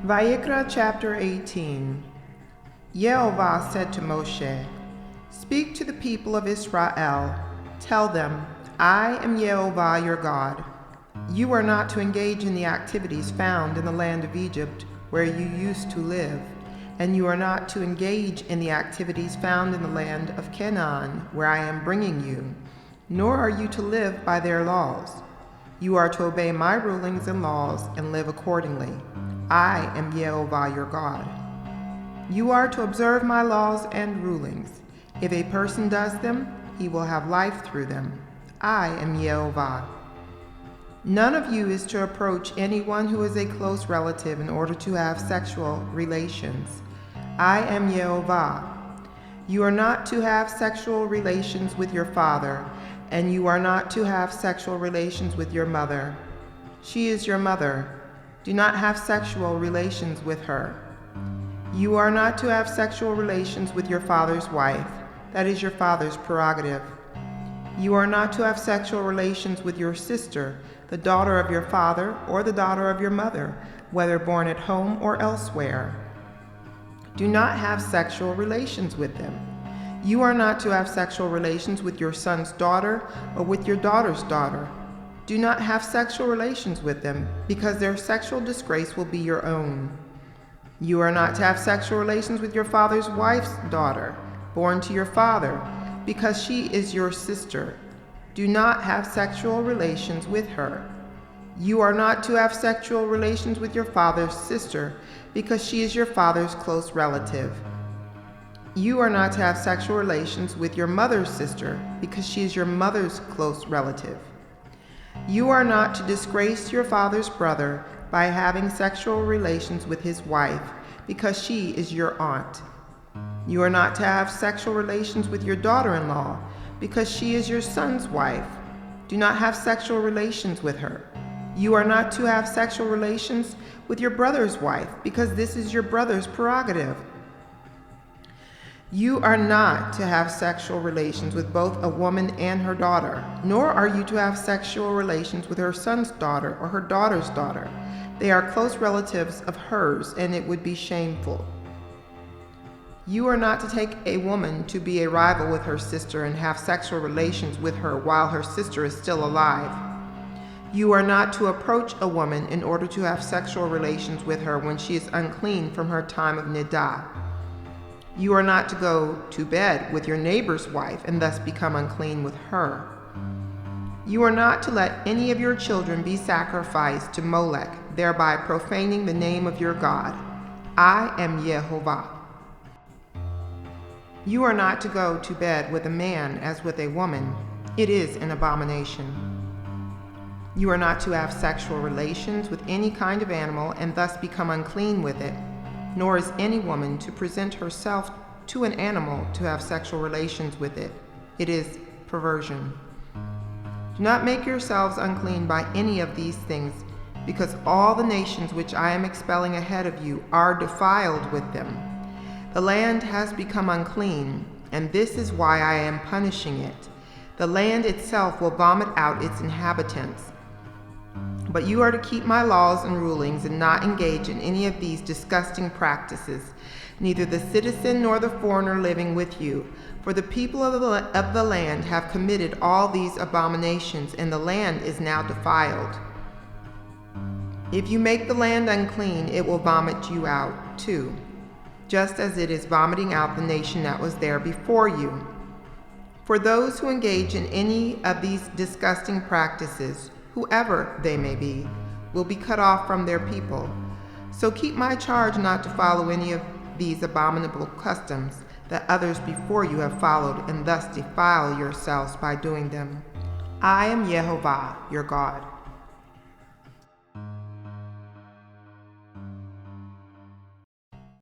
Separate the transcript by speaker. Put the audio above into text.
Speaker 1: Vayikra chapter 18. Yehovah said to Moshe, "Speak to the people of Israel. Tell them, I am Yehovah your God. You are not to engage in the activities found in the land of Egypt where you used to live, and you are not to engage in the activities found in the land of Canaan where I am bringing you, nor are you to live by their laws. You are to obey my rulings and laws and live accordingly. I am Yehovah your God. You are to observe my laws and rulings. If a person does them, he will have life through them. I am Yehovah. None of you is to approach anyone who is a close relative in order to have sexual relations. I am Yehovah. You are not to have sexual relations with your father, and you are not to have sexual relations with your mother. She is your mother. Do not have sexual relations with her. You are not to have sexual relations with your father's wife. That is your father's prerogative. You are not to have sexual relations with your sister, the daughter of your father or the daughter of your mother, whether born at home or elsewhere. Do not have sexual relations with them. You are not to have sexual relations with your son's daughter or with your daughter's daughter. Do not have sexual relations with them, because their sexual disgrace will be your own. You are not to have sexual relations with your father's wife's daughter, born to your father, because she is your sister. Do not have sexual relations with her. You are not to have sexual relations with your father's sister, because she is your father's close relative. You are not to have sexual relations with your mother's sister, because she is your mother's close relative. You are not to disgrace your father's brother by having sexual relations with his wife, because she is your aunt. You are not to have sexual relations with your daughter-in-law, because she is your son's wife. Do not have sexual relations with her. You are not to have sexual relations with your brother's wife, because this is your brother's prerogative. You are not to have sexual relations with both a woman and her daughter, nor are you to have sexual relations with her son's daughter or her daughter's daughter. They are close relatives of hers, and it would be shameful. You are not to take a woman to be a rival with her sister and have sexual relations with her while her sister is still alive. You are not to approach a woman in order to have sexual relations with her when she is unclean from her time of nidah. You are not to go to bed with your neighbor's wife and thus become unclean with her. You are not to let any of your children be sacrificed to Molech, thereby profaning the name of your God. I am Yehovah. You are not to go to bed with a man as with a woman. It is an abomination. You are not to have sexual relations with any kind of animal and thus become unclean with it, nor is any woman to present herself to an animal to have sexual relations with it. It is perversion. Do not make yourselves unclean by any of these things, because all the nations which I am expelling ahead of you are defiled with them. The land has become unclean, and this is why I am punishing it. The land itself will vomit out its inhabitants. But you are to keep my laws and rulings and not engage in any of these disgusting practices, neither the citizen nor the foreigner living with you. For the people of the land have committed all these abominations, and the land is now defiled. If you make the land unclean, it will vomit you out too, just as it is vomiting out the nation that was there before you. For those who engage in any of these disgusting practices, whoever they may be, will be cut off from their people. So keep my charge not to follow any of these abominable customs that others before you have followed, and thus defile yourselves by doing them. I am Yehovah, your God.